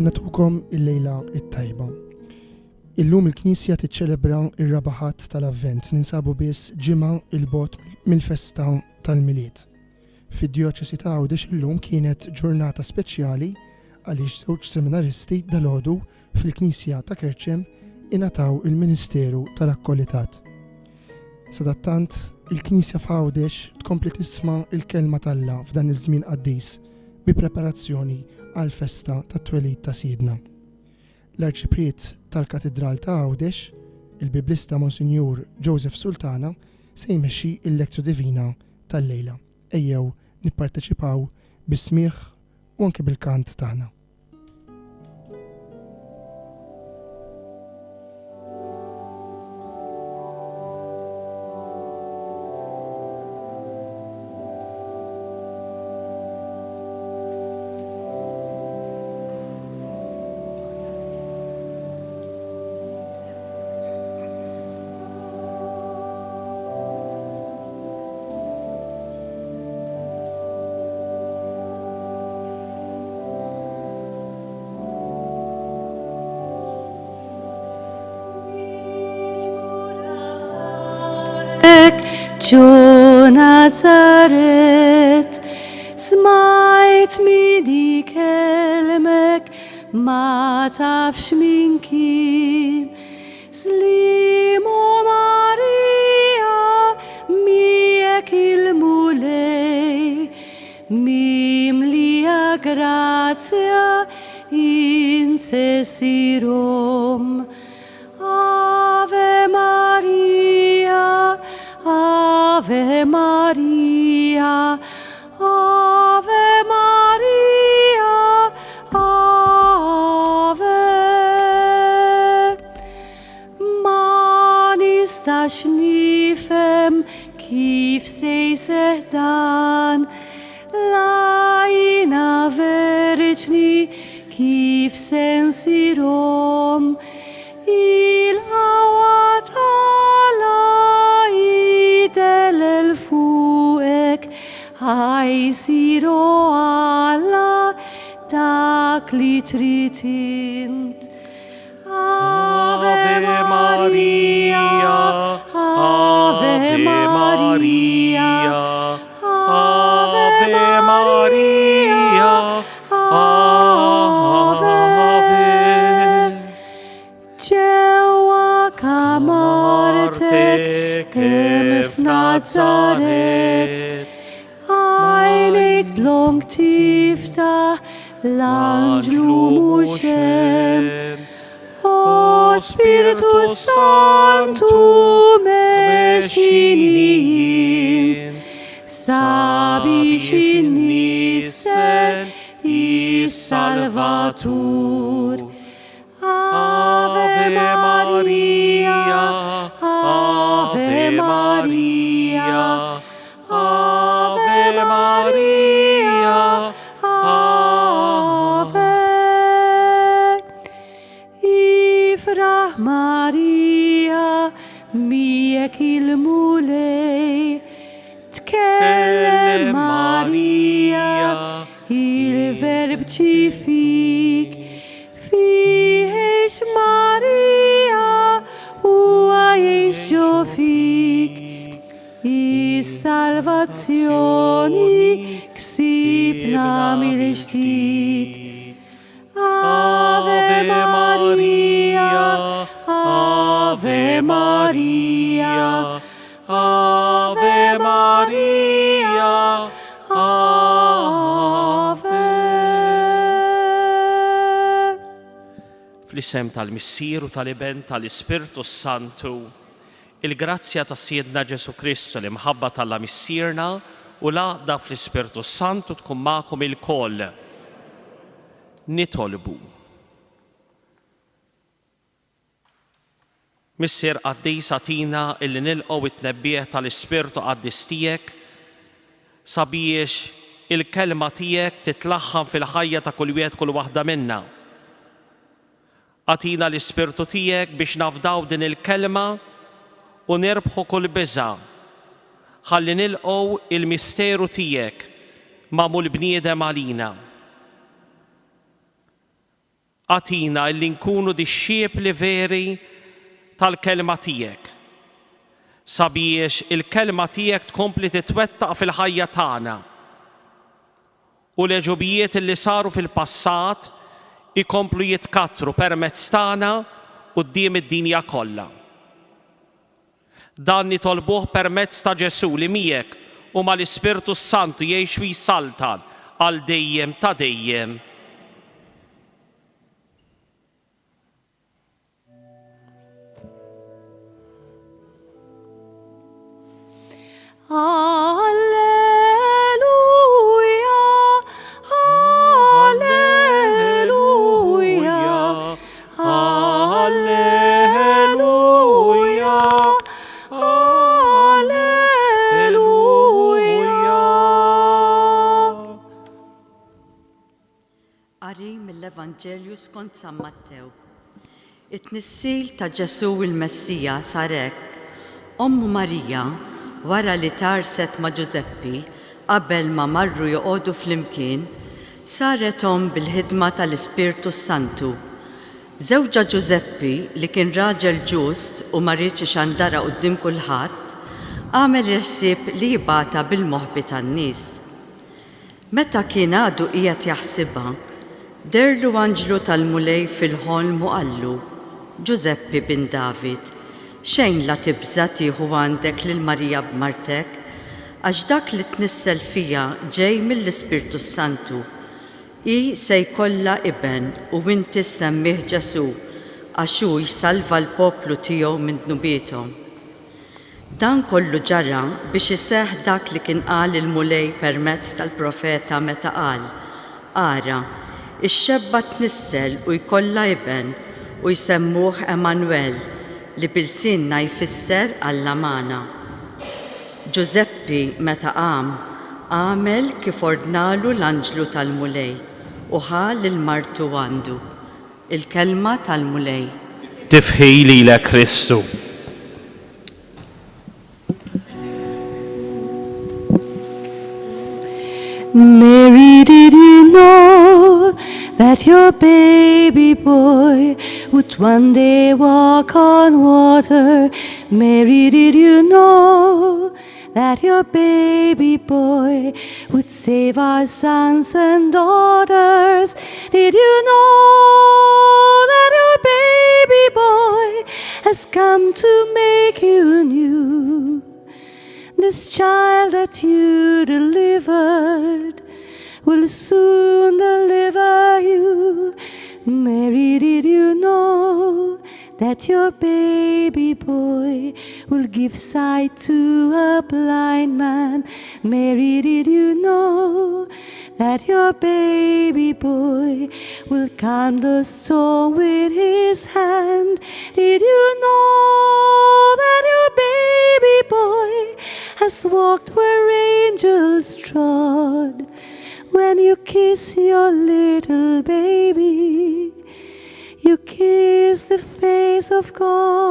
Natukom il-lejla it-tajba. Illum il-Knisja tiċċelebra ir-rabaħat tal-Avvent ninsabu biss ġimgħa il-bot mill-festa tal-Milied. Fid-Djoċesi ta' Għawdex illum kienet ġurnata speċjali għaliex żewġ seminaristi dalgħodu fil-Knisja ta' Kerċem ingħataw il-Ministeru tal-Akkollitat. Sadattant, il-Knisja f'Għawdex tkompli tisma' il-kelma tal-Alla f'dan iż-żmien qaddis bi preparazzjoni għal-festa tat-twelid ta' Siedna. L-Arċipriet tal-Katedral ta' Għawdex, il-Biblista Monsinjur Joseph Sultana, se jmexxi l-Lezzju Divina tal-lejla. ejjew nipparteċipaw bis-smigħ u anke bil-kant tagħna. ġo Nazaret, smajt min kelmek ma tafx min kien. Slim o Marija, miegħek il-mulej, mimlija grazja insesirom. Ave Maria, Ave Maria, Ave Maria, Ave. Ma nistax nifhem kif se jseħ dan, lajna verġni kif se nsirhom. Il-ħawa tala jidellel fuqek, ħajsiru Alla dak li trid int. Ave Maria, Ave Maria, Ave Maria, ġewwa kamartek kemm f'Nazaret, għajnejk dlong tiftaħ l-anġlu mhux hemm. O Spiritu Santu mexxini jien, sabiex innissen is-Salvatur. Ave Maria, Ave Maria, Ave Maria, Ave. Ifraħ Maria, miegħek il-mulej, tkellem Maria, il-verb ġie fik, fiex Maria huwa jgħix ġo fik, is-salvazzjoni ksibna mill-ġdid. Ave Maria, Ave Maria, Ave Maria, Ave. Fl-isem tal-Missier u tal-Iben tal-Ispirtu Santu, il-grazzja ta' Siedna Ġesu Kristu li mħabba tal-la missierna u laqda fl-Ispirtu Santu tkun magħkom il-koll. Nitolbu. Missier Qaddis Atina illi nilqgħu it-tnebbieħ tal-Ispirtu Qaddis tiegħek sabiex il-kelma tiegħek titlaħħam fil-ħajja ta' kull wieħed kull waħda minna. Atina l-Ispirtu tiegħek biex nafdaw din il-kelma u nirbħu kull biża' ħalli nilqgħu il-misteru tiegħek magħmul bniedem għalina. Atina illi nkunu dix-xiebli veri tal-kelma tiegħek sabiex il-kelma tiegħek tkompli titwettaq fil-ħajja tagħna u l-eġubijiet illi saru fil-passat ikomplu jitkattru permezz tagħna quddiem id-dinja kollha. Dan nitolbuh permezz ta' Ġesu li miegħek u mal-Ispirtu Santu jgħix u jsaltan għal dejjem ta' dejjem. Alleluia. Mill-Evanġelju skont San Mattew. It-tnissil ta' Ġesu il-Messija sar hekk. Ommu Marija, wara li tarset ma' Ġuseppi qabel ma marru joqogħdu flimkien, saret omm bil-ħidma tal-Ispirtu Santu. Żewġa Ġuseppi li kien raġel ġust u ma rridx ixandara quddiem kulħadd, għamel il-ħsieb li jibgħatha bil-moħħbi tan-nies. Meta kien għadu qiegħed jaħsibha, derlu anġlu tal-mulej fil-ħolm u qallu: Ġuseppi bin David, xejn la tibża tieħu għandek lil Marija b'martek, għax dak li tnissel fija ġej mill-Ispirtu Santu. Hi se jkollha iben u inti semmih Ġesu, għax hu jsalva l-poplu tiegħu minn dnubietom. Dan kollu ġara biex iseħħ dak li kien qal il-mulej permezz tal-profeta meta qal: Ara, ix-xebba tnissel u jkollha iben u jsemmuh Emanuel, li bil-sinna jfisser Alla-mana. Ġuseppi meta qam, għamel kif ordnalu l-anġlu tal-mulej u ħal il-martu għandu. Il-kelma tal-mulej. Tifħi lilek Kristu. Mary, did you know that your baby boy would one day walk on water? Mary, did you know that your baby boy would save our sons and daughters? Did you know that your baby boy has come to make you new? This child that you delivered will soon deliver you. Mary, did you know that your baby boy will give sight to a blind man? Mary, did you know that your baby boy will calm the storm with his hand? Did you know that your baby boy has walked where angels trod? When you kiss your little baby, you kiss the face of God.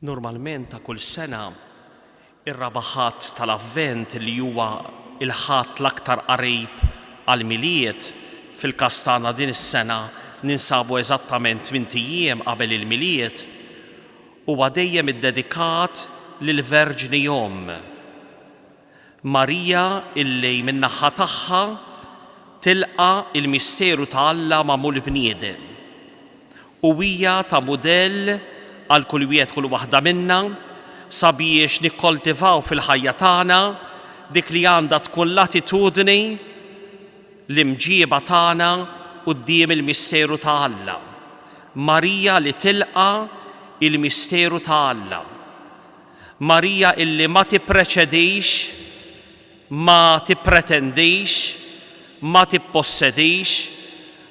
Normalment ta' kull sena ir-rabaħat tal-Avvent li huwa il-ħadd l-aktar qarib għall-miliet fil-kastana din is-sena ninsabu eżattament 8 ijiem qabel il-miliet huwa dejjem iddedikat lill-Verġni Omm. Marija illi min-naħa tagħha tilqa' il-misteru ta' Alla magħmul bniedem. U hija ta' mudell għal kull wieħed kull waħda minna sabiex nikkoltivaw fil-ħajja tagħna dik li għandha tkun l-attitudni l-imġieba tagħna quddiem il-misteru ta' Alla. Marija li tilqa' il-misteru ta' Alla. Marija illi ma tippreċedix, ma tippretendix, ma tippossedix,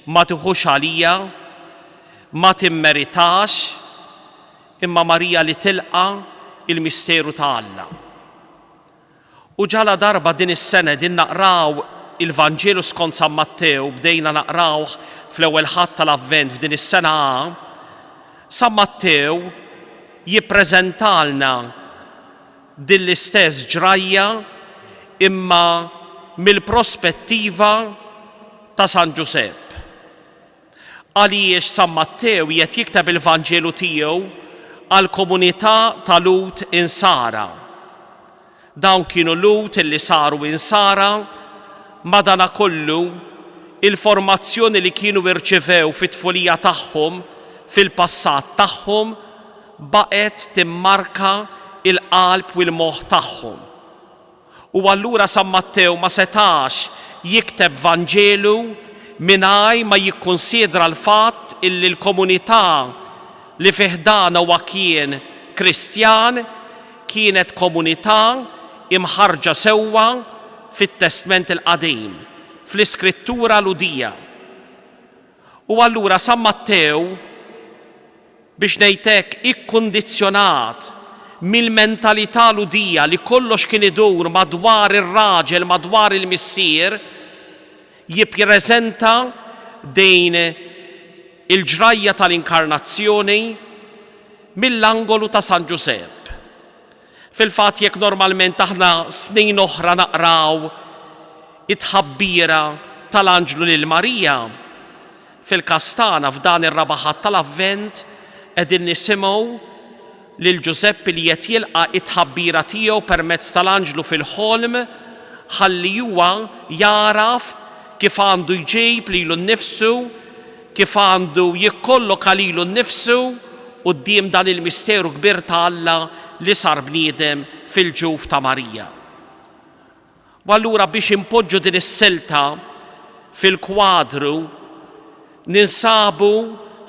ma tieħux għalija, ma timmeritax, imma Marija li tilqa' il-misteru ta' Alla. U ġala darba din is-sena din naqraw il-Vanġelu skont San Mattew, bdejna naqraw fl-ewwel ħadd tal-Avvent f'din is-sena. San Mattew jippreżentalna din l-istess ġrajja imma mill-prospettiva ta' San Ġusepp. Għaliex San Mattew qed jikteb il-Vanġelu tiegħu għal komunità ta' Lut insara. Dawn kienu Lut illi saru insara, madanakollu il-formazzjoni li kienu irċevew fit-tfulija tagħhom fil-passat tagħhom baqgħet timmarka il-qalb u l-moħħ tagħhom. U allura San Mattew ma setax jikteb Vanġelu mingħajr ma jikkunsidra l-fatt illi l-komunità li fiħdana huwa kien Kristjan kienet komunità imħarġa sewwa fit-Testament il-Qadim, fl-Iskrittura Ludija. U allura San Mattew biex ngħidlek ikkundizzjonat mill-mentalità ludija li kollox kien idur madwar ir-raġel, madwar il-missier, jippreżenta din il-ġrajja tal-inkarnazzjoni mill-angolu ta' San Ġusepp. Fil-fatt jekk normalment aħna snin oħra naqraw it-tħabbira tal-Anġlu lil Marija, fil-kastana f'dan ir-rabaħat tal-Avvent qegħdin nisimgħu lil Ġusepp li qed jilqa' it-tħabbira tiegħu permezz tal-Anġlu fil-ħolm ħalli huwa jaraf kif għandu jġib lilu nnifsu, kif għandu jikkolloka lilu nnifsu quddiem dan il-misteru kbir ta' Alla li sar bniedem fil-ġuf ta' Marija. U allura biex impoġġu din is-silta fil-kwadru ninsabu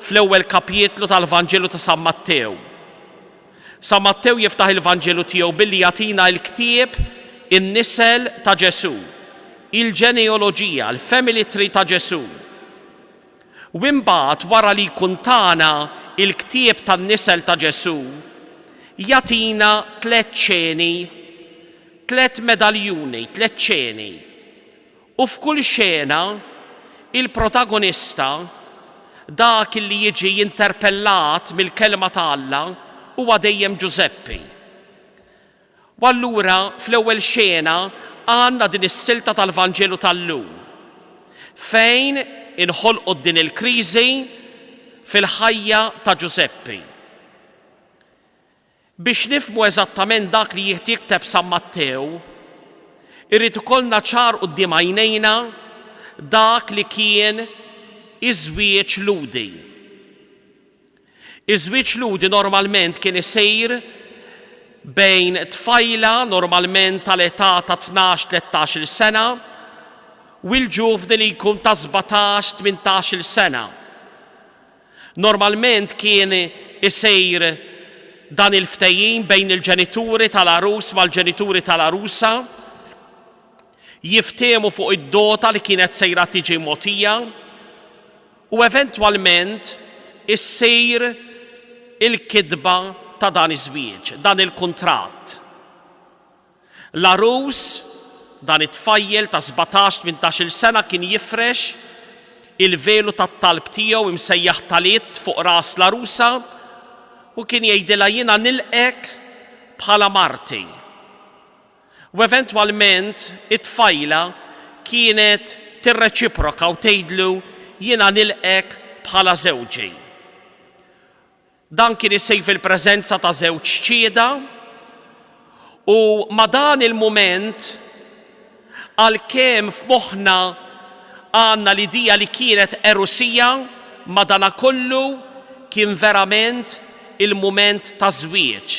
fl-ewwel kapitlu tal-Vanġelu ta' San Mattew. San Mattew jiftaħ il-Vanġelu tiegħu billi jagħtina l-ktieb in-nisel ta' Ġesu, il-ġeneoloġija, l-family tree ta' Ġesu. U imbagħad wara li jkun tagħna il-ktieb tan-nisel ta' Ġesu, jagħtina 3 ċeni, 3 medaljuni, 3 ċeni. U f'kull xena il-protagonista, dak li jiġi interpellat mill-kelma ta' Alla, huwa dejjem Ġuseppi. U allura fl-ewwel xena għandna din is-silta tal-Vanġelu tal-lum fejn inħolqu din il-kriżi fil-ħajja ta' Ġuseppi. Biex nifhmu eżattament dak li jikteb San Mattew, irrid ikollna ċar quddiem għajnejna dak li kien iż-żwieġ ludi. Iż-żwieġ ludi normalment kien isir bejn tfajla normalment tal-età ta' 12-13 sena u l-ġuvni li jkun ta' 17-18 sena. Normalment kien isir dan il-ftehim bejn il-ġenituri tal-arus mal-ġenituri tal-arusa, jiftehmu fuq id-dota li kienet sejra tiġi mogħtija u eventwalment issir il-kidba ta' dan iż-żwieġ, dan il-kuntratt. L-arus, dan it-tfajjel ta' 17-18 sena kien jifrex il-velu tat-talb tiegħu imsejjaħ talit fuq ras l-arusa u kien jgħidilha jiena nilqek bħala marti. U eventwalment it-tfajla kienet tirreċiproka u tgħidlu jiena nilqek bħala żewġi. Dan kien isej fil-preżenza ta' żewġ ċieda u ma' dan il-mument għalkemm f'moħħna għandna l-idea li kienet erusija, madankollu kien verament il-mument ta' żwieġ.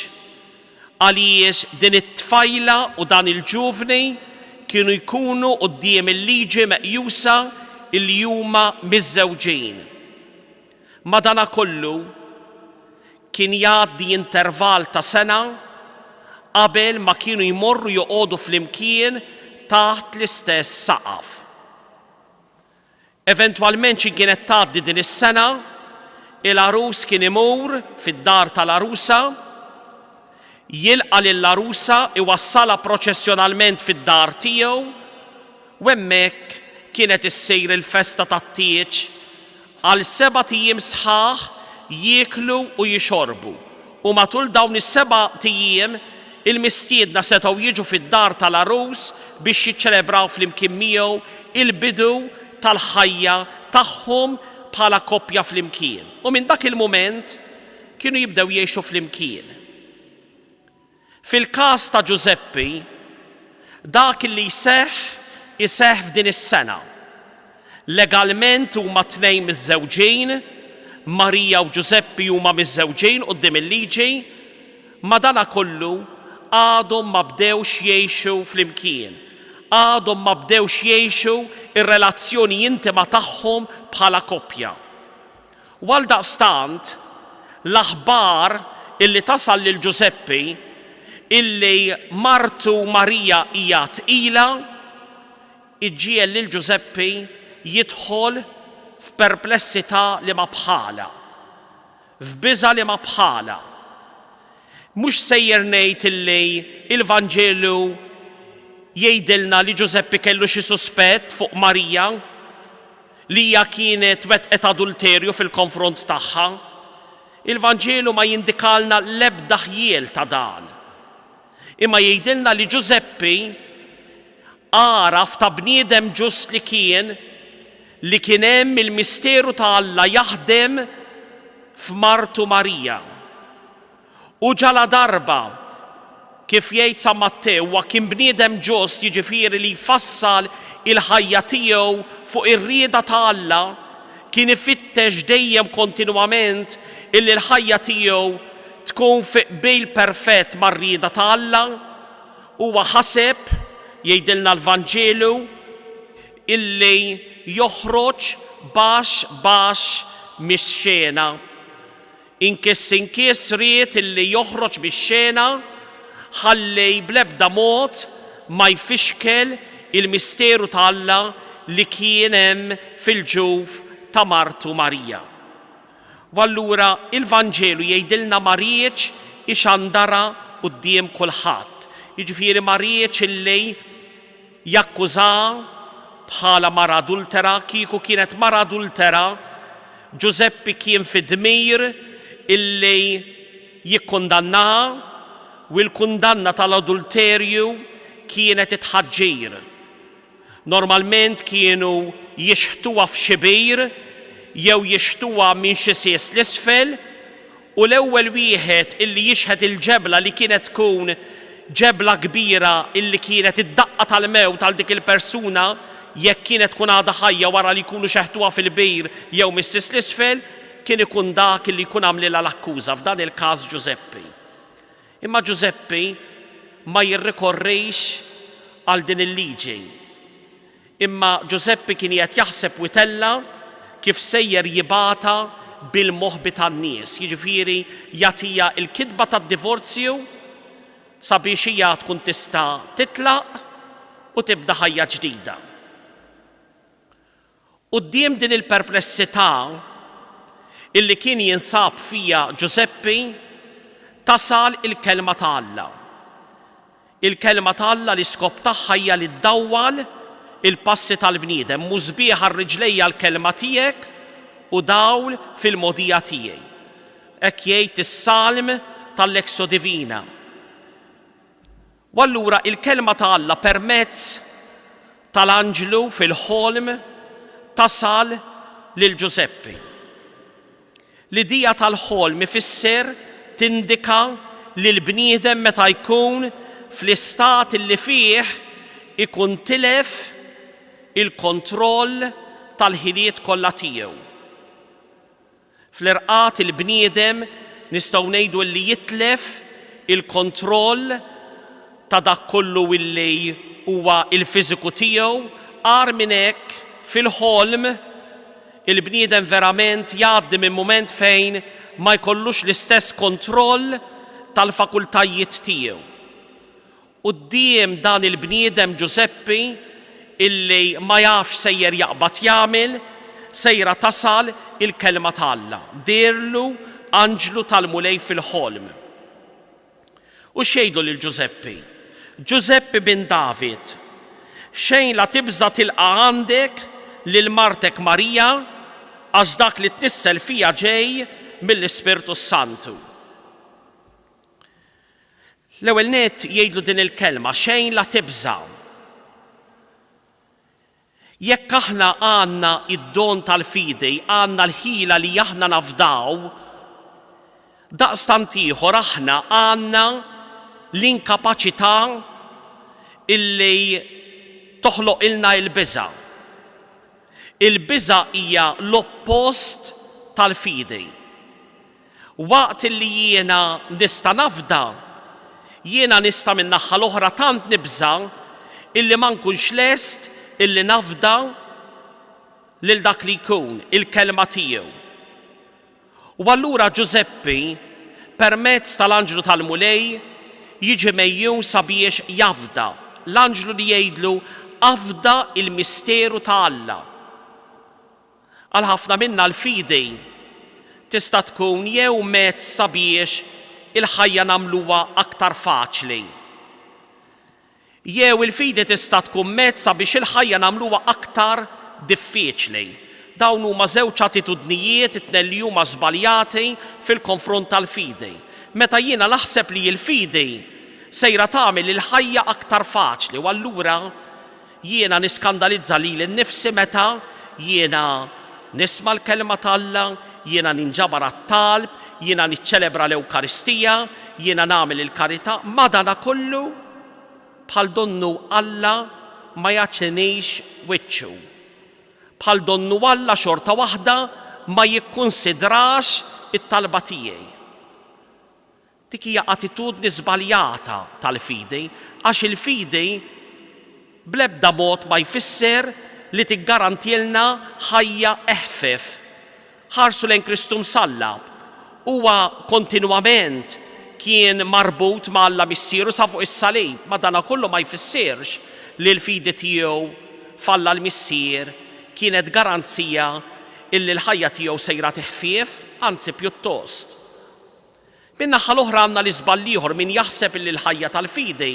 Għaliex din it-tfajla u dan il-ġuvni kienu jkunu quddiem il-liġi meqjusa illi huma miż-żewġin. Madankollu kien jgħaddi intervall ta' sena qabel ma kienu jmorru joqogħdu flimkien taħt l-istess saqaf. Eventwalment xi kienet tgħaddi din is-sena, il-arus kien imur fid-dar tal-arusa, jilqa' lill-arusa iwassalha proċessjonalment fid-dar tiegħu u hemmhekk kienet issejr il-festa tat-tieġ għal 7 ijiem sħaħ jieklu u jixorbu. U matul dawn is-7 ijiem il-mistiedna setgħu jiġu fid-dar tal-arus biex jiċċelebraw flimkien miegħu il-bidu tal-ħajja tagħhom bħala koppja flimkien. U minn dak il-mument kienu jibdew jgħixu flimkien. Fil-każ ta' Ġuseppi, dak li jseħħ f'din is-sena. Legalment huma 2 miż-żewġin, Marija u Ġuseppi huma miż-żewġin quddiem il-liġi, madankollu għadhom ma bdewx jgħixu flimkien. Għadhom ma bdewx jgħixu ir-relazzjoni intima tagħhom bħala koppja. U għaldaqstant l-aħbar illi tasal lil Ġuseppi illi martu Marija hija tqila, iġġiel lil Giuseppi jidħol f'perplessità li ma bħala, f'biża li ma bħala. Mhux sejjer ngħid illi il-Vanġelu jgħidilna li Giuseppi kellu xi suspett fuq Marija li hija kienet wettqet adulterju fil-konfront tagħha. Il-Vanġelu ma jindikalna l-ebda ħjiel ta' dan. Imma jgħidilna li Giuseppi għaraf ta' bniedem ġust li kien hemm il-misteru ta' Alla jaħdem f'martu Marija. U ġala darba kif jgħid San Mattew huwa kien bniedem ġust, jiġifieri li jfassal il-ħajja tiegħu fuq ir-rieda ta' Alla, kien ifittex dejjem kontinwament illi l-ħajja tiegħu tkun fi qbil perfett mar-rieda ta' Alla, huwa ħaseb jgħidilna l-Vanġelu illi joħroġ baxx mix-xena. Inkiss ried illi joħroġ mix-xena ħalli bl-ebda mod ma jfixkel il-misteru ta' Alla li kien hemm fil-ġuf ta' martu Marija. U allura il-Vanġelu jgħidilna ma rridx ixandara quddiem kulħadd. Jiġifieri ma rridx illi jakkuża bħala mara adultera, kieku kienet mara adultera, Giuseppi kien fi dmir illi jikkundannaha u l-kundanna tal-adulterju kienet itħaġġir. Normalment kienu jixħtuha f'xi bir jew jixħtuha minn xi sies l-isfel u l-ewwel wieħed illi jixħed il-ġebla li kienet tkun ġebla kbira illi kienet id-daqqa tal-mewt għal dik il-persuna jekk kienet tkun għadha ħajja wara li jkunu xeħtuha fil-bir jew mis-sis l-isfel, kien ikun dak illi jkun għamlilha l-akkuża, f'dan il-każ Giuseppi. Imma Giuseppi ma jirrikorrejx għal din il-liġi. Imma Giuseppi kien qed jaħseb witella kif sejjer jibata bil-moħbi tan-nies, jiġifieri jagħtiha l-kitba tad-divorzju sabiex hija tkun tista' titlaq u tibda ħajja ġdida. Quddiem din il-perplessità illi kien jinsab fija Giuseppi tasal il-kelma ta' Alla. Il-kelma ta' Alla li skop tagħha hija li ddawwal il-passi tal-bniedem, mhu sbieħ ar-riġlejja l-kelma tiegħek u dawl fil-modija tiegħi. Hekk jgħid is-Salm tal-Lexo Divina. U allura il-kelma ta' Alla permezz tal-anġlu fil-ħolm tasal lil Giuseppi. L-idea tal-ħolm ifisser tindika li l-bniedem meta jkun fl-istat li fih ikun tilef il-kontroll tal-ħiliet kollha tiegħu. Fl-irqat il-bniedem nistgħu ngħidu li jitlef il-kontroll ta' dak kollu illi huwa il-fiżiku tiegħu, għar minn hekk fil-ħolm il-bniedem verament jgħaddi minn mument fejn ma jkollux l-istess kontroll tal-fakultajiet tiegħu. Quddiem dan il-bniedem Giuseppi illi ma jafx sejjer jaqbad jagħmel, sejra tasal il-kelma ta' Alla, dirlu anġlu tal-mulej fil-ħolm. U xejdu lil Giuseppi? Giuseppi bin David, xejn la tibża tilqa' għandek lil martek Marija għax dak li tnissel fija ġej mill-Ispirtu Santu. L-ewwel nett jgħidlu din il-kelma, xejn la tibża. Jekk aħna għandna id-don tal-fidej, għandna l-ħila li aħna nafdaw, daqstant ieħor aħna għandna l-inkapaċità illi toħloq ilna l-biża'. Il-biża' hija l-oppost tal-fidej. Waqt li jiena nista' nafda, jiena nista' min naħa l-oħra tant nibża illi ma nkunx lest illi nafda lil dak li jkun il-kelma tiegħu. U allura Giuseppi permezz tal-anġlu tal-mulej jiġi mejjun sabiex jafda. L-anġlu li jgħidlu afda il-misteru ta' Alla. Għal ħafna minna l-fidi tista' tkun jew mezz sabiex il-ħajja nagħmluha aktar faċli. Jew il-fidi tista' tkun mezz sabiex il-ħajja nagħmluha aktar diffiċli. Dawn huma żewġ attitudnijiet it-tnejn li huma żbaljati fil-konfront tal-fidi. Meta jiena naħseb li l-fidi sejra tagħmel il-ħajja aktar faċli u allura jiena niskandalizza lili nnifsi meta jiena nisma' l-kelma tal-Alla, jiena ninġabar għat-talb, jiena niċċelebra l-Ewkaristija, jiena nagħmel il-karità, madankollu bħal donnu Alla ma jaċċenix wiċċu. Bħal donnu Alla xorta waħda ma jikkunsidrax it-talba tiegħi. Dik hija attitudni żbaljata tal-fidi, għax il-fidi bl-ebda mod ma jfisser li tiggarantilna ħajja eħfef. Ħarsu lejn Kristu msallab, huwa kontinwament kien marbut ma' Alla missieru sa fuq is-salib, madankollu ma jfissirx li l-fidi tiegħu falla l-missier kienet garanzija illi l-ħajja tiegħu sejra teħfief, anzi pjuttost. Min-naħa l-oħra għandna l-iżball ieħor min jaħseb illi l-ħajja tal-fidi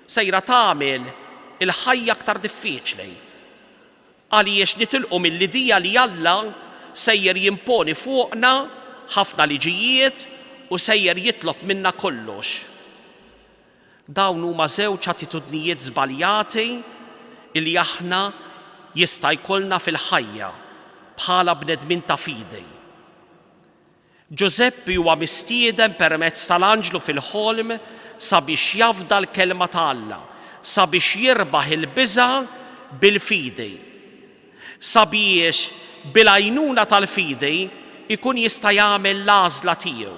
sejra tagħmel il-ħajja aktar diffiċli. Għaliex nitilqu mill-idea li Alla sejjer jimponi fuqna ħafna liġijiet u sejjer jitlob minna kollox. Dawn huma żewġ attitudnijiet żbaljati li aħna jista' jkollna fil-ħajja bħala bnedmin ta' fidi. Giuseppi huwa mistieden permezz tal-anġlu fil-ħolm sabiex jafda l-kelma ta' Alla, sabiex jirbaħ il-biża' bil-fidi, sabiex bil-għajnuna tal-fidi ikun jista' jagħmel l-għażla tiegħu.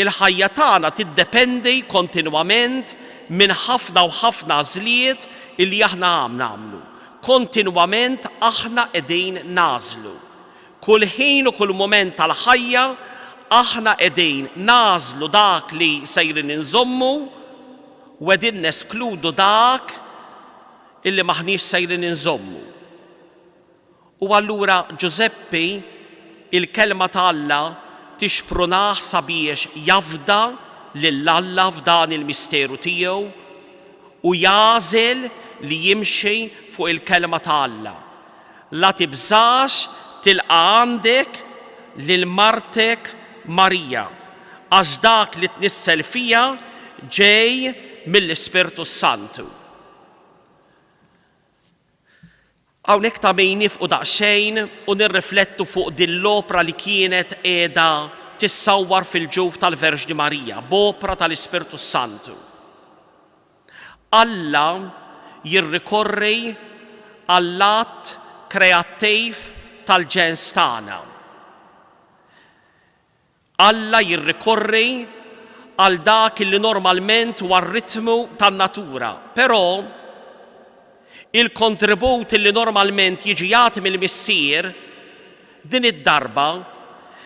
Il-ħajja tagħna tiddependi kontinwament minn ħafna u ħafna għażliet illi aħna nagħmlu. Kontinwament aħna qegħdin nagħżlu. Kull ħin u kull mument tal-ħajja aħna qegħdin nagħżlu dak li sejrin inżommu u qegħdin neskludu dak illi maħniex sejrin inżommu. U allura Giuseppi il-kelma ta' Alla tixprunah sabiex jafda lil Alla f'dan il-misteru tiegħu u jagħżel li jimxi fuq il-kelma ta' Alla. La tibżax tilqa' għandek lil martek Marija, għax dak li tnissel fija ġej mill-Ispirtu Santu. Hawnhekk ta' min nifqu daqsxejn u nirriflettu fuq din l-opra li kienet qiegħda tissawwar fil-ġuf tal-Verġni Marija, b'opra tal-Ispirtu Santu. Alla jirrikorri għall-att kreattiv tal-ġens tagħna. Alla jirrikorri għal dak li normalment huwa r-ritmu tan-natura, però il-kontribut li normalment jiġi jagħti mill-missier din id-darba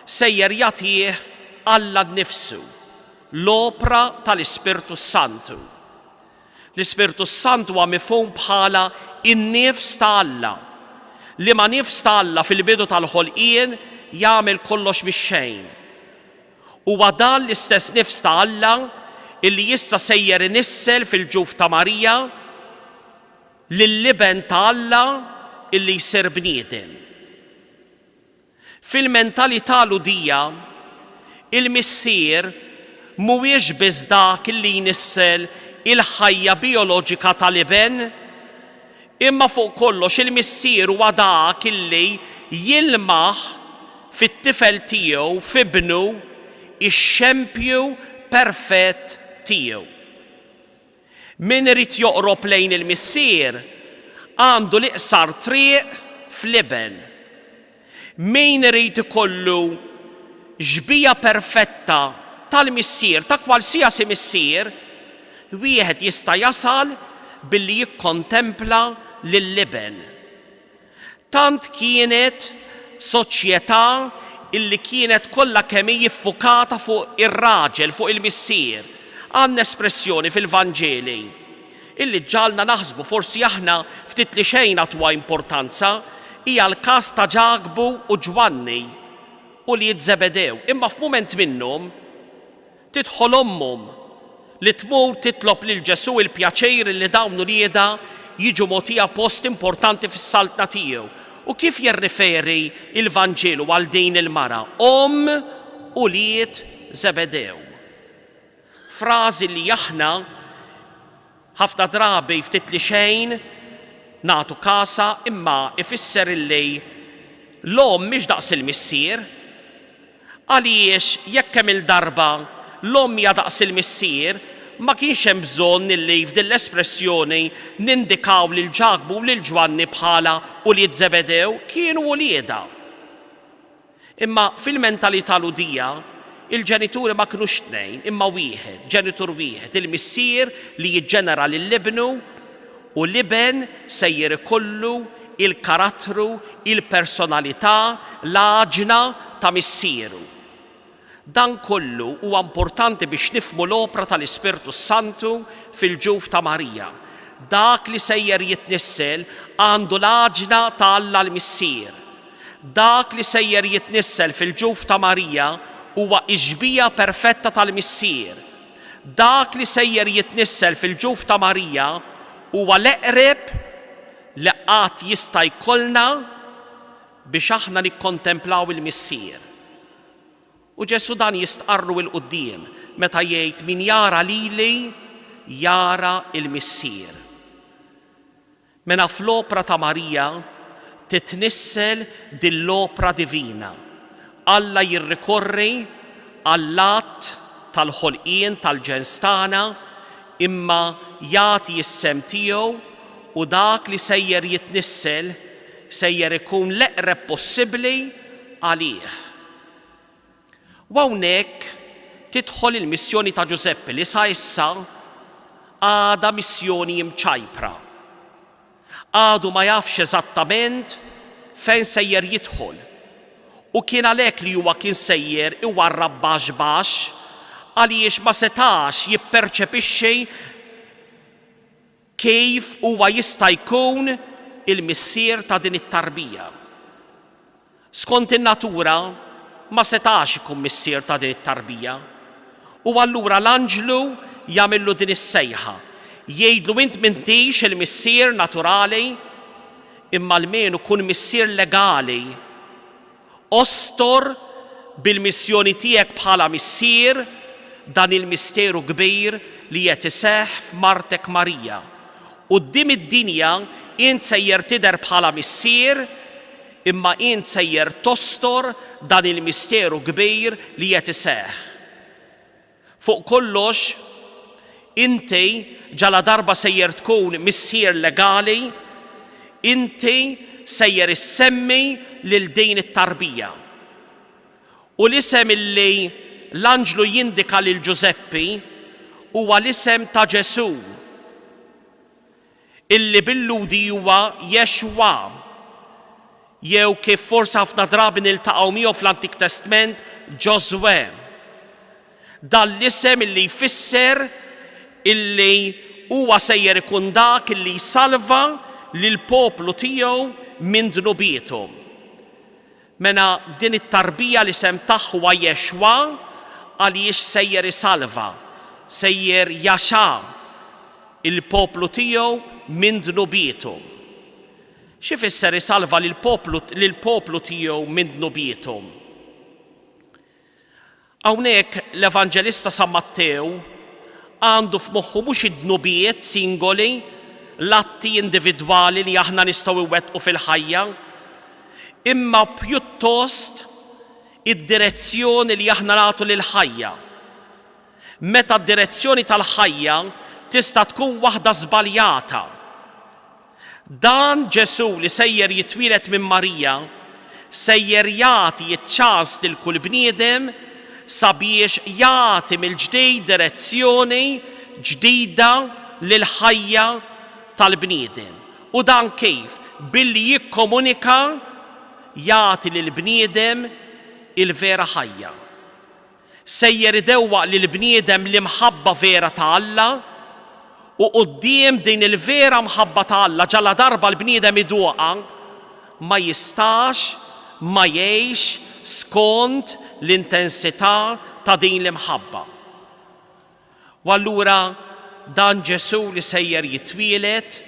sejjer jagħtih Alla nnifsu, l-opra tal-Ispirtu Santu. L-Ispirtu Santu huwa mifhum bħala in-nifs ta' Alla, li ma nifs ta' Alla fil-bidu tal-ħolqien jagħmel kollox mix-xejn. Huwa dan l-istess nifs ta' Alla illi issa sejjer inissel fil-ġuf ta' Marija lill-liben ta' Alla illi jsir bniedem. Fil-mentalità ludija il-missier mhuwiex biss dak illi jnissel il-ħajja bioloġika tal-iben, imma fuq kollox il-missier huwa dak illi jilmaħ fit-tifel tiegħu f'ibnu ix-xempju perfett tiegħu. Min irid joqrob lejn il-missier għandu l-iqsar triq fl-iben. Min irid ikollu ġbija perfetta tal-missier, ta' kwalsiasi missier, wieħed jista' jasal billi jikkontempla lill-liben. Tant kienet soċjetà illi kienet kollha kemm hi jiffukata fuq ir-raġel, fuq il-missier, Għandna espressjoni fil-Vanġeli illi ġalna naħsbu forsi aħna ftit li xejn għatwa importanza hija l-każ ta' Ġagbu u Ġwanni u li Zebedew. Imma f'mument minnhom tidħol ommhom li tmur titlob lil Ġesu il-pjaċir li dawn lieda jiġu mogħtija post importanti fis-saltna tiegħu. U kif jirriferi il-Vanġelu għal din il-mara? U lied Zebedew. Frażi li aħna ħafna drabi ftit li xejn nagħtu kasa imma ifisser illi l-om mhix daqs il-missier. Għaliex jekk hemm il-darba l-om hija daqs il-missier, ma kienx hemm bżonn illi f'din l-espressjoni nindikaw lil Ġagbu u lil Ġwanni bħala ulied Zebedew, kienu ulieda. Imma fil-mentalità ludija il-ġenituri ma kinux tnejn, imma wieħed, ġenitur wieħed, il-missier li jiġġenera lill-ibnu u l-iben sejjer ikollu il-karattru, il-personalità, l-aġna ta' missieru. Dan kollu huwa importanti biex nifhmu l-opra tal-Ispirtu Santu fil-ġuf ta' Marija. Dak li sejjer jitnissel għandu l-aġna ta' Alla l-missier. Dak li sejjer jitnissel fil-ġuf ta' Marija huwa iġbija perfetta tal-missier. Dak li sejjer jitnissel fil-ġuf ta' Marija huwa l-eqreb li qatt jista' jkollna biex aħna nikkontemplaw il-missier. U Ġesu dan jistqarru il-qudiem meta jgħid min jara lili jara il-missier. Mela fl-opra ta' Marija titnissel din l-opra divina. Alla jirrikorri għall-att tal-ħolqien tal-ġens tagħna imma jagħti s-sem tiegħu u dak li sejjer jitnissel sejjer ikun l-eqreb possibbli għalih. U hawnhekk tidħol il-missjoni ta' Ġuseppi li sa issa għadha missjoni mċajpra. Għadu ma jafx eżattament fejn sejjer jidħol. U kien għalhekk li huwa kien sejjer iwarrab baxx għaliex ma setax jipperċepixxi kif huwa jista' jkun il-missier ta' din it-tarbija. Skont in-natura ma setax ikun missier ta' din it-tarbija. U allura l-anġlu jagħmillu din is-sejħa. Jgħidlu int m'intix il-missier naturali imma almenu kun missier legali. Ostor bil-missjoni tiegħek bħala missier dan il-misteru kbir li qed iseħħ f'martek Marija. Quddiem id-dinja int sejjer tidher bħala missier imma int sejjer tostor dan il-misteru kbir li qed iseħħ. Fuq kollox inti ġala darba sejjer tkun missier legali, inti sejjer issemmi lil din it-tarbija. U l-isem illi l-anġlu jindika lil Ġuseppi huwa l-isem ta' Ġesu, illi bil-ludi huwa Jexwa, jew kif forsi ħafna drabi niltaqgħu miegħu fl-Antik Testament Ġoswe. Dan l-isem illi jfisser illi huwa sejjer ikun dak illi jsalva lil poplu tiegħu minn dnubietom. Mela din it-tarbija li sem tagħha huwa Jexwa għaliex sejjer isalva, sejjer jaxa il-poplu tiegħu minn dnubietom. X'ifisser isalva lill-poplu tiegħu minn dnubietom? Hawnhekk l-Evanġelista San Mattew għandu f'moħħu mhux id-dnubiet singoli, l-atti individwali li aħna nistgħu iwettqu fil-ħajja, imma pjuttost id-direzzjoni li aħna nagħtu lill-ħajja. Meta d-direzzjoni tal-ħajja tista' tkun waħda żbaljata. Dan Ġesu li sejjer jitwieled minn Marija sejjer jagħti ċ-ċans lil kull bniedem sabiex jagħti mill-ġdid direzzjoni ġdida lil ħajja tal-bniedem. U dan kif? Billi jikkomunika jagħti lil bniedem il-vera ħajja. sejjer idewwaq lil bniedem l-imħabba vera ta' Alla u quddiem din il-vera mħabba ta' Alla ġalla darba l-bniedem iduqha ma jistax ma jgħix skont l-intensità ta' din l-imħabba. U allura dan Ġesu li sejjer jitwielet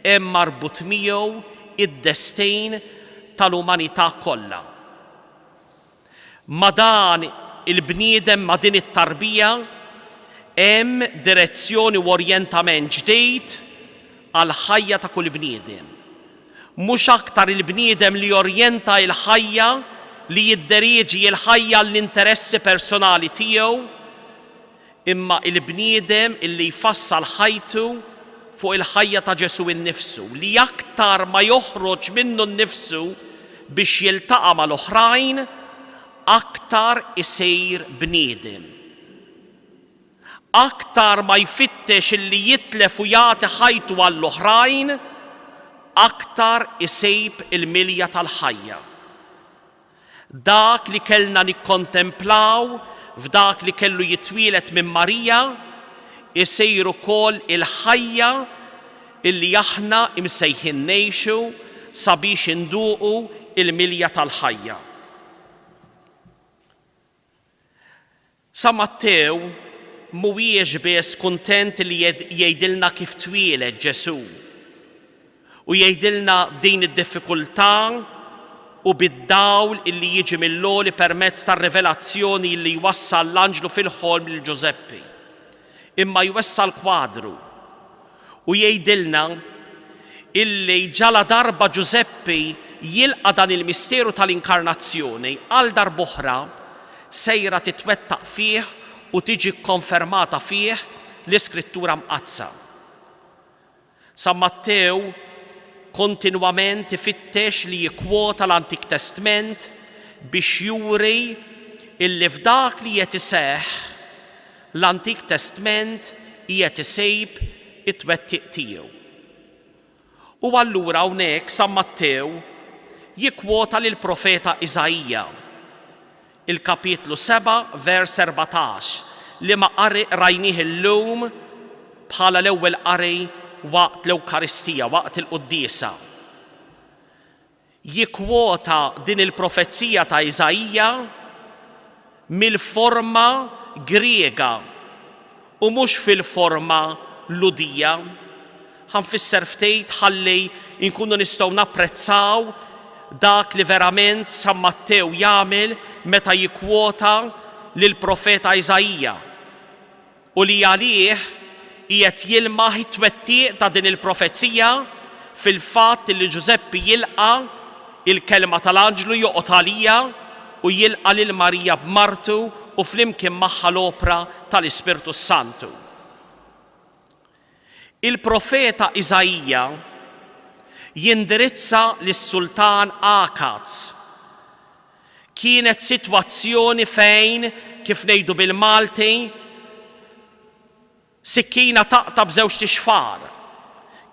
hemm marbut miegħu id-destin tal-umanità kollha. Ma dan il-bniedem ma din it-tarbija hemm direzzjoni u orjentament ġdid għal ħajja ta' kull bniedem. Mhux aktar il-bniedem li jorjenta l-ħajja li jidderieġi l-ħajja l-interessi personali tiegħu, imma il-bniedem illi jfassal ħajtu fuq il-ħajja ta' Ġesu innifsu, li aktar ma joħroġ minnu nnifsu biex jiltaqa' mal-oħrajn, aktar isir bniedem. Aktar ma jfittex illi jitlef u jagħti ħajtu għall-oħrajn, aktar isejb il-milja tal-ħajja. Dak li kellna nikkontemplaw f'dak li kellu jitwielet minn Marija isejr ukoll il-ħajja illi aħna imsejħin ngħixu sabiex induqu il-milja tal-ħajja. Sa Mattew mhuwiex biss kuntent li jgħidilna kif twielet Ġesu u jgħidilna din id-diffikultà u bid-dawl illi jiġi mill-għoli permezz tar-rivelazzjoni li jwassal l-anġlu fil-ħolm lil Ġuseppi, imma jwassal kwadru u jgħidilna illi ġala darba Ġuseppi jilqa' dan il-misteru tal-inkarnazzjoni għal darb'oħra sejra titwettaq fih u tiġi konfermata fih l-Iskrittura mqazza. Sa Mattew kontinwament ifittex li jikkwota l-Antik Testament biex juri illi f'dak li qed iseħħ l-Antik Testament qiegħed isejb it-twettiq tiegħu. U allura hawnhekk San Mattew jikkwota lil profeta Iżajija, il-kapitlu 7 vers 14 li ma rajnih illum bħala l-ewwel qari waqt l-Ewkaristija, waqt il-Qudiesa. Jikkwota din il-profezija ta' Iżajija mill-forma Griega u mhux fil-forma Ludija. Ħanfisser ftit ħalli nkunu nistgħu napprezzaw dak li verament San Mattew jagħmel meta jikkwota lill-profeta Iżajija u li għalih qiegħed jilmaħ it-twettiq ta' din il-profezija fil-fatt li Ġuseppi jilqa' il-kelma tal-anġlu joqgħod għalija u jilqa' lil Marija b'martu u flimkien magħha l-opra tal-Ispirtu Santu. Il-profeta Iżajija jindirizza lis-Sultan Akaz. Kienet sitwazzjoni fejn, kif ngħidu bil-Malti, sikkina taqta' b'żewġ tixfar.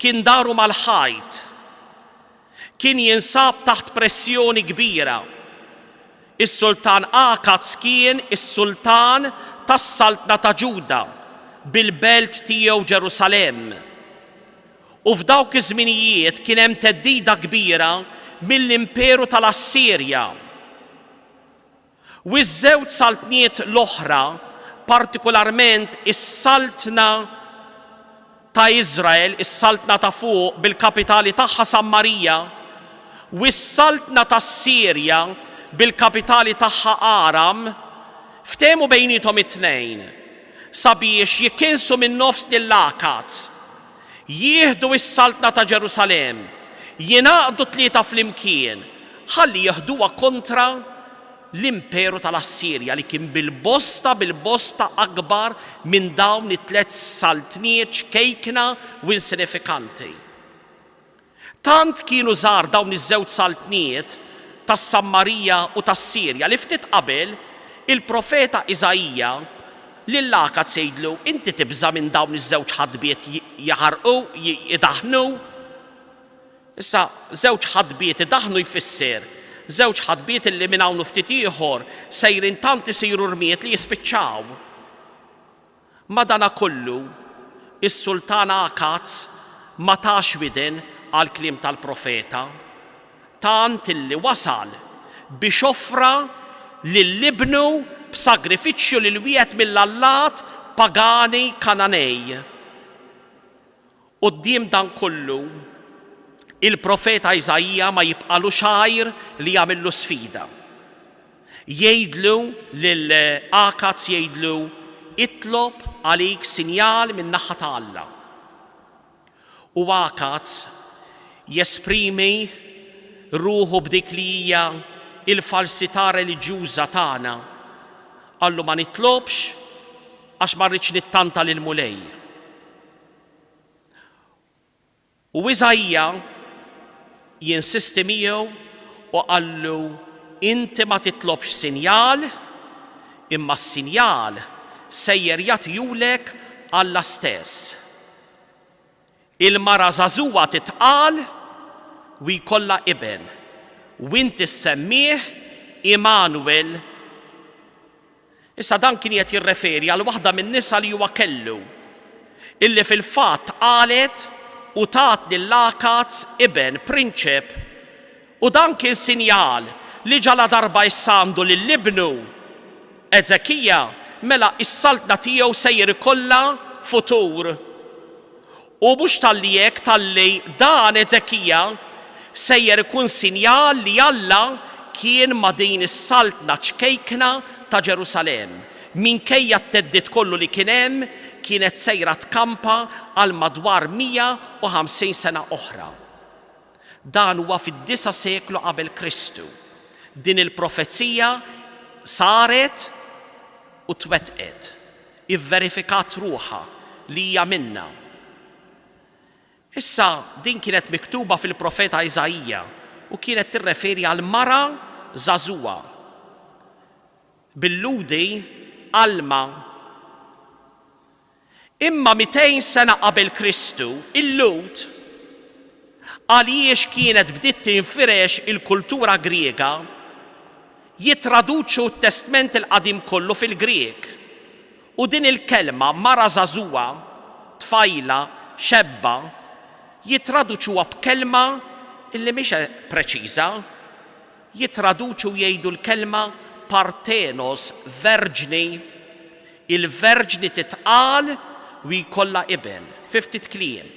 Kien daru mal-ħajt. Kien jinsab taħt pressjoni kbira. Is-Sultan Akaz kien is-Sultan tas-Saltna ta' Ġuda bil-belt tiegħu Ġerusalemm. U f'dawk iż-żminijiet kien hemm theddida kbira mill-Imperu tal-Assirja. U ż-żewġ saltniet l-oħra, partikolarment is-Saltna ta' Iżrael, is-Saltna ta' fuq bil-kapitali tagħha Sammarija, u s-Saltna tas-Sirja bil-kapitali tagħha Aram, ftehmu bejnietom it-tnejn sabiex jikkinsu minn nofs lill-Akaz, jieħdu is-Saltna ta' Ġerusalemm, jingħaqdu tlieta flimkien, ħalli jieħduha kontra l-Imperu tal-Assirja li kien bil-bosta akbar minn dawn it-tliet saltniet xkejkna u insinifikanti. Tant kienu żgħar dawn iż-żewġ saltniet tas-Sammarija u tas-Sirja li ftit qabel il-profeta Iżajija lill-Akaz jgħidlu inti tibża minn dawn iż-żewġ ħadbiet jaħarqu, jidaħnu. Issa żewġ ħadbiet idaħnu jfisser żewġ ħadbiet illi minn hawn ftit ieħor sejrin tant isiru rmiet li jispiċċaw. Madankollu is-Sultan Akaz ma tax widin għal kliem tal-profeta, tant illi wasal biex offra lill-ibnu b'sagrifiċċju lil wieħed mill-allat pagani Kananej. Quddiem dan kollu, il-profeta Iżajja ma jibqalu xajr li jagħmillu sfida. Jgħidlu lil Akaz jgħidlu itlob għalik sinjal minn naħa ta' Alla. U Akaz jesprimi ruħu b'dik li hija il-falsità reliġjuża tagħna. Allu ma nitlobx għax ma rridx nittanta lil mulej. U Iżajja jinsisti miegħu u qallu inti ma titlobx sinjal, imma s-sinjal sejjer jagħtihulek Alla stess. Il-mara żagħżugħa titqal u jkollha iben, u inti ssemmih Immanuel. Issa dan kien qed jirreferi għal waħda min-nisa li huwa kellu, illi fil-fatt qalet u tat lill-Akaz iben prinċep, u dan kien sinjal li ġala darba jissandu lill-ibnu Eżekija mela is-saltna tiegħu sejjer ikollha futur. U mhux talli hekk talli dan Eżekija sejjer ikun sinjal li Alla kien ma' din is-saltna ċkejkna ta' Ġerusalemm. Minkejja t-teddit kollu li kien hemm, kienet sejra tkampa għal madwar 150 sena oħra. Dan huwa fid-9 seklu qabel Kristu. Din il-profezija saret u twettqet, ivverifikat ruħha li hija minnha. Issa din kienet miktuba fil-profeta Iżajja u kienet tirreferi għal mara żagħżugħa. Billudi Alma. Imma 200 sena qabel Kristu, il-Lut, għaliex kienet bdiet tinfirex il-kultura Griega, jitraduċu t-Testament il-qadim kollu fil-Grieg. U din il-kelma mara żagħżugħa, tfajla, xebba, jitraduċuha b'kelma illi mhix preċiża, jitraduċu jgħidu l-kelma Partenos verġni, il-verġni titqal u jkollha iben, 50 kliem.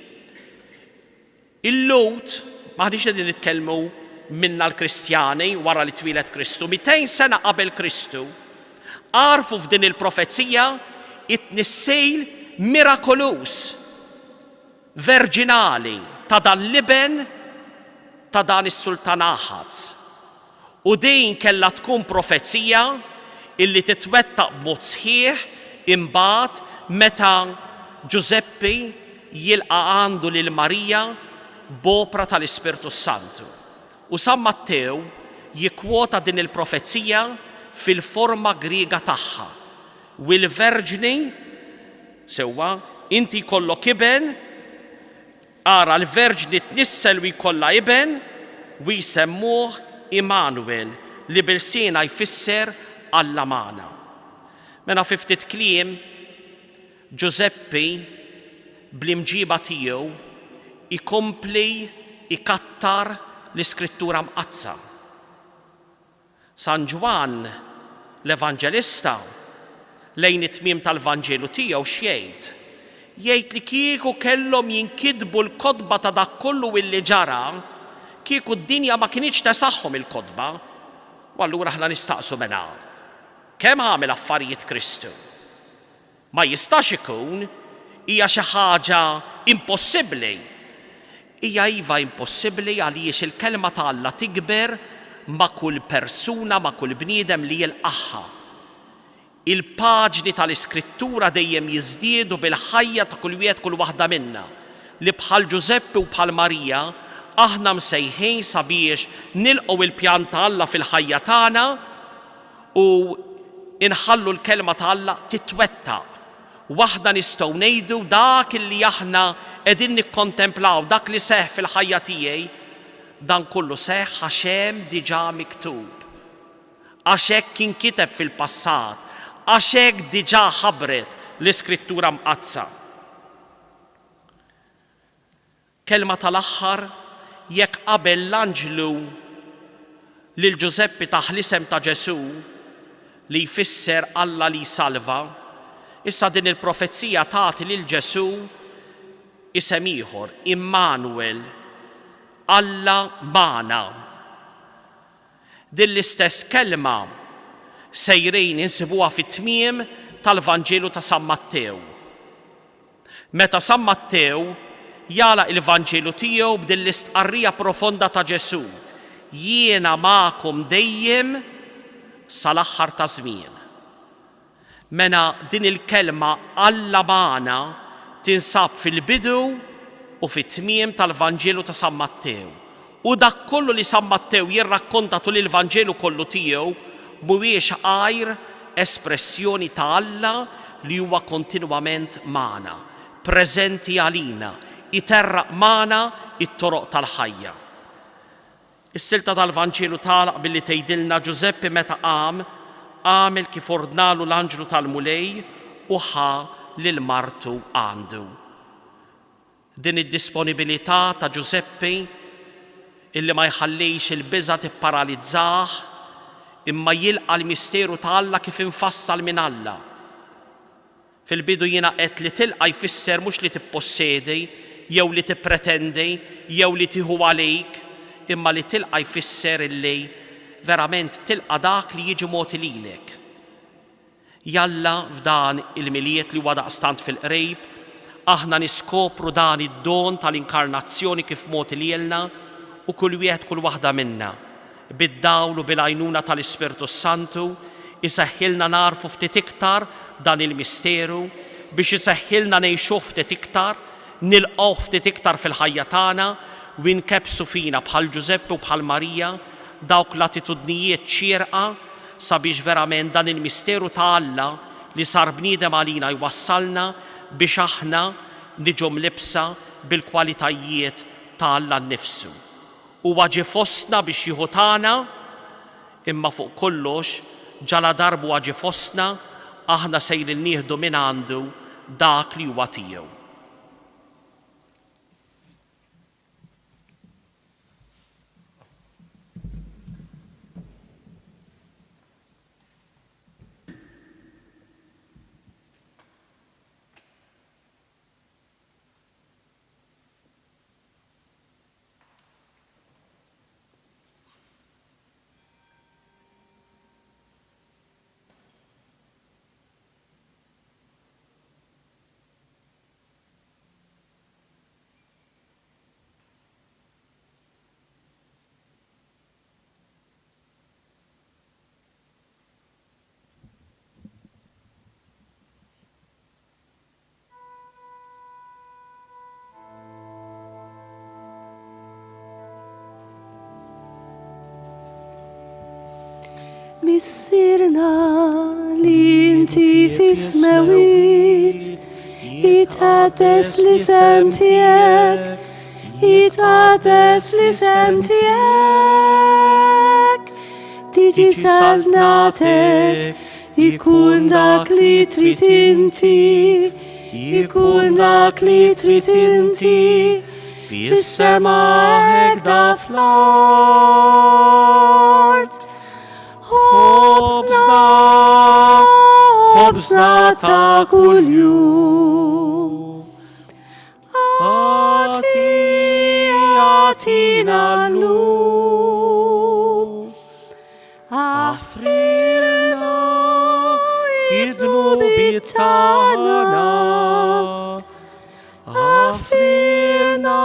Il-Lut, maħdix qegħdin nitkellmu minna l-Kristjani wara li twilet Kristu, 200 sena qabel Kristu, għarfu f'din il-profezija it-nissejl mirakolus, verġinali ta' dan l-iben ta' dan is-Sultan Akaz. U din kellha tkun profezija illi titwettaq b'mod sħiħ imbagħad meta Giuseppe jilqa' għandu lil Marija b'opra tal-Ispirtu Santu. U San Matteo jikkwota din il-profezija fil-forma Griega tagħha. U l-verġni sewwa inti jkollok iben, ara l-verġni tnissel u jkollha iben u jsemmuh Immanuel li bil-sina jfisser Alla magħna. Mela fi ftit kliem Giuseppe bl-imġiba tiegħu ikompli ikattar l-iskrittura mqazza. San Ġwan l-Evanġelista lejn it-tmiem tal-Vanġelu tiegħu x'jgħid? Jgħid li kieku kellhom jinkitbu l-kotba ta' dak kollu illi ġara, kieku d-dinja ma kienx tesaħħom il-kotba, u allura aħna nistaqsu mena. Kemm għamel affarijiet Kristu? Ma jistax ikun hija xi ħaġa impossibbli. Hija iva impossibbli għaliex il-kelma ta' Alla tikber ma' kull persuna, ma' kull bniedem li jilqaħħa. Il-paġni tal-Iskrittura dejjem jiżdiedu bil-ħajja ta' kull wieħed kull waħda minna, li bħal Giuseppe u bħal Marija aħna msejħin sabiex nilqgħu il-pjan ta' Alla fil-ħajja tagħna u inħallu l-kelma ta' Alla titwettaq. Waħda nistgħu ngħidu dak li aħna qegħdin nikkontemplaw, dak li seħħ fil-ħajja tiegħi, dan kollu seħħ għax hemm diġà miktub. Għax hekk inkiteb fil-passat, għax hekk diġà ħabbret l-Iskrittura mqazza. Kelma tal-aħħar jekk qabel l-anġlu lil Ġuseppi taħ l-isem ta' Ġesu li jfisser Alla li salva, issa din il-profezija tagħti lil Ġesu isem ieħor, Immanuel, Alla Mana. Din l-istess kelma sejrin insibuha fit-tmiem tal-Vanġelu ta' San Mattew. Meta San Mattew jala il-Vanġelu tiegħu b'din l-istqarrija profonda ta' Ġesu, jiena magħkom dejjem sal-aħħar ta' żmien. Mena din il-kelma Alla Mana tinsab fil-bidu u fit-tmiem tal-Vanġelu ta' San Mattew. U dak kollu li San Mattew jirrakkonta tul il-Vanġelu kollu tiegħu mhuwiex għajr espressjoni ta' Alla li huwa kontinwament magħna, preżenti għalina, iterraq magħna it-toroq tal-ħajja. Is-silta tal-Vanġelu tagħlaq billi tgħidilna Ġuseppi meta qam għamel kif ordnalu l-anġlu tal-mulej u ħa lil martu għandu. Din id-disponibilità ta' Ġuseppi illi ma jħallix il-biża' tipparalizzah imma jilqa' l-misteru ta' Alla kif infassal minn Alla. Fil-bidu jiena qed li tilqa' jfisser mhux li tippossedi jew li tippretendi jew li tieħu għalejk, imma li tilqa' jfisser illi verament tilqa' dak li jiġi mogħti lilek. Jalla f'dan il-miliet li huwa daqstant fil-qrib, aħna niskopru dan id-don tal-inkarnazzjoni kif mogħti lilna u kull wieħed kull waħda minna bid-dawl u bil-għajnuna tal-Ispirtu Santu isaħħilna narfu ftit iktar dan il-misteru biex isaħħilna ngħixu ftit iktar, nilqgħu ftit iktar fil-ħajja tagħna u nkebsu fina bħal Ġuseppi u bħal Marija dawk l-attitudnijiet ċierqa sabiex verament dan il-misteru ta' Alla li sar bniedem għalina jwassalna biex aħna niġu mlibsa bil-kwalitajiet ta' Alla nnifsu. Huwa ġie fostna biex jieħu tagħna, imma fuq kollox ġala darbu ġie fostna aħna sejrin nieħdu minn għandu dak li huwa tiegħu. Missirna li inti fis-smewit, jitqaddes l-isem tiegħek, jitqaddes l-isem tiegħek. Tiġi salvnatek, ikun dak li trid inti, ikun dak li trid inti, fis-sema hekk da fl-art. Ħobżna ta' kuljum. Atina llum. Affrilna id-dnubi tagħna. Affrilna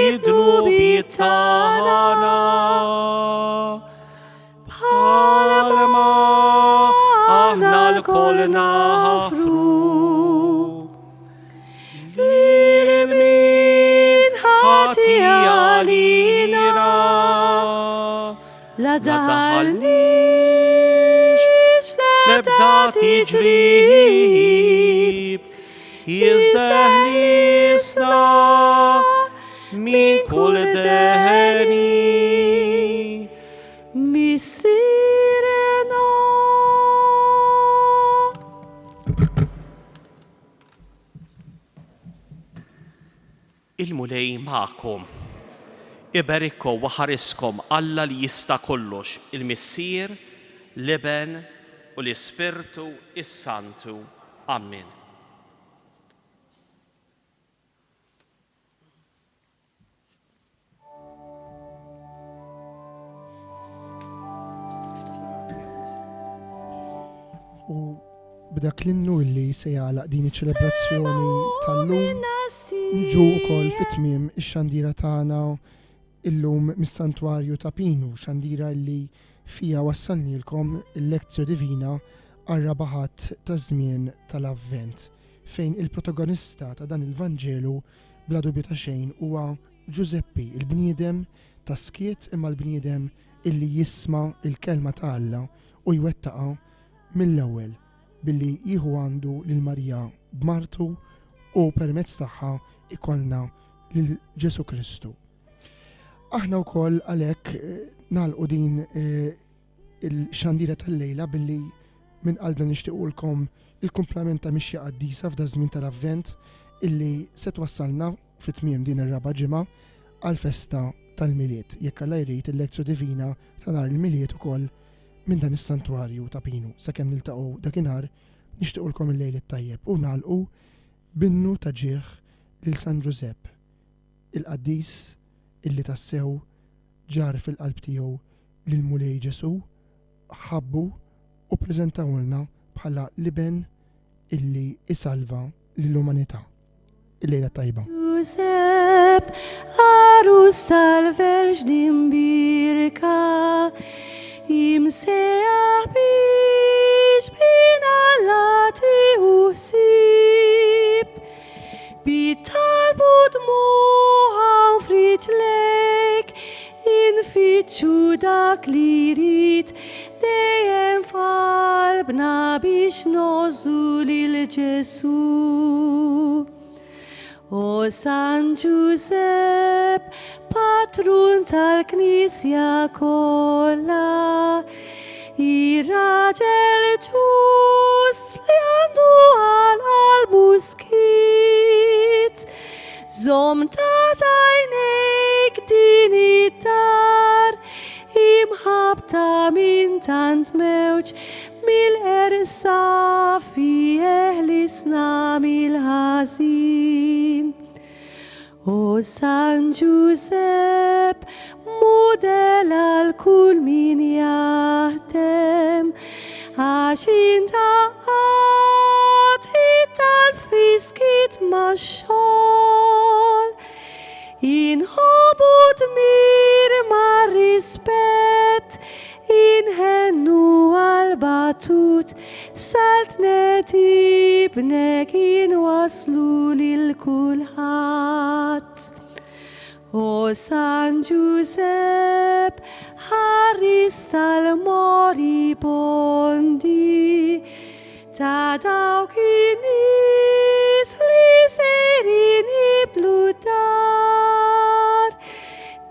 id-dnubi tagħna. Kol nafru il-min ħati għalina la daħalnix lebda tiġrib jizdeħlisna min kull deħ Il-mulej ma'kom. Iberikkom u ħariskom Alla li jista' kollox, il-Missier, l-Iben u l-Ispirtu is-Santu. Amen. U b'dak l-innu li se jagħlaq din iċ-ċelebrazzjoni tal-lum niġu wkoll fit-tmiem ix-xandira tagħna illum mis-santwarju ta' Pinu, xandira li fija wassalnilkom il-lezzju divina għar-rabaħat ta' żmien tal-Avvent, fejn il-protagonista ta' dan il-Vanġelu bla dubju ta' xejn huwa Giuseppi, il-bniedem ta' skiet imma l-bniedem illi jisma' il-kelma ta' Alla u jwettaqa mill-ewwel billi jieħu għandu lil Marija b'Martu u permezz tagħha ikollna lil Ġesu Kristu. Aħna wkoll għalhekk nagħlqu din il-xandira tal-lejla billi minn qalbna nixtiequlkom il-kumplament ta' mixja qaddisa f'da żmien tal-Avvent illi se twassalna fit-tmiem din ir-raba' ġimgħa għall-festa tal-Miliet. Jekk Alla jrid il-lezzju divina ta' nhar il-Miliet ukoll minn dan is-santwarju ta' Pinu. Sakemm niltaqgħu dakinhar nixtiequlkom il-lejl it-tajjeb u nagħlqu binnu ta' ġieħ lil San Giuseppe, il-qaddis illi tassew ġar fil-qalb tiegħu lil mulej Ġesu, ħabbu u ppreżentawlna bħala l-iben illi isalva lill-umanità. Il-lejla tajba. Giuseppe, arus tal-Verġni mbirka, imsejaħ biex bina lati uħsib, bitalbu dmuħa friġlek, infittxu dak li rid dejjem f'qalbna biex nożu lil Ġesu. O San Giuseppe, patrun tal-Knisja kollha, ir-raġel ġust li għandu għal-qalbu skit, żomm ta' għajnejk din id-dar, imħabta minn tant mewġ mill-ersa fih lisna mill-ħażin. O San Giuseppe, model għal kull min jaħdem, għax inta għati tal-fiskit ma' xogħol, inħobu dmir ma' rispett, inħennu għal-batut, salt netibnek inwaslu lil kulħadd. O San Giuseppe, ħaris tal-moribondi, ta' dawk in-nies li sejrin jiblu dar,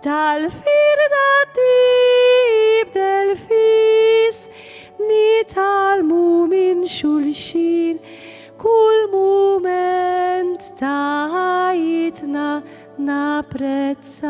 tal-firda tibdel fis, nitalmu minn xulxin, kull mument ta' ħajtna napprezzaw.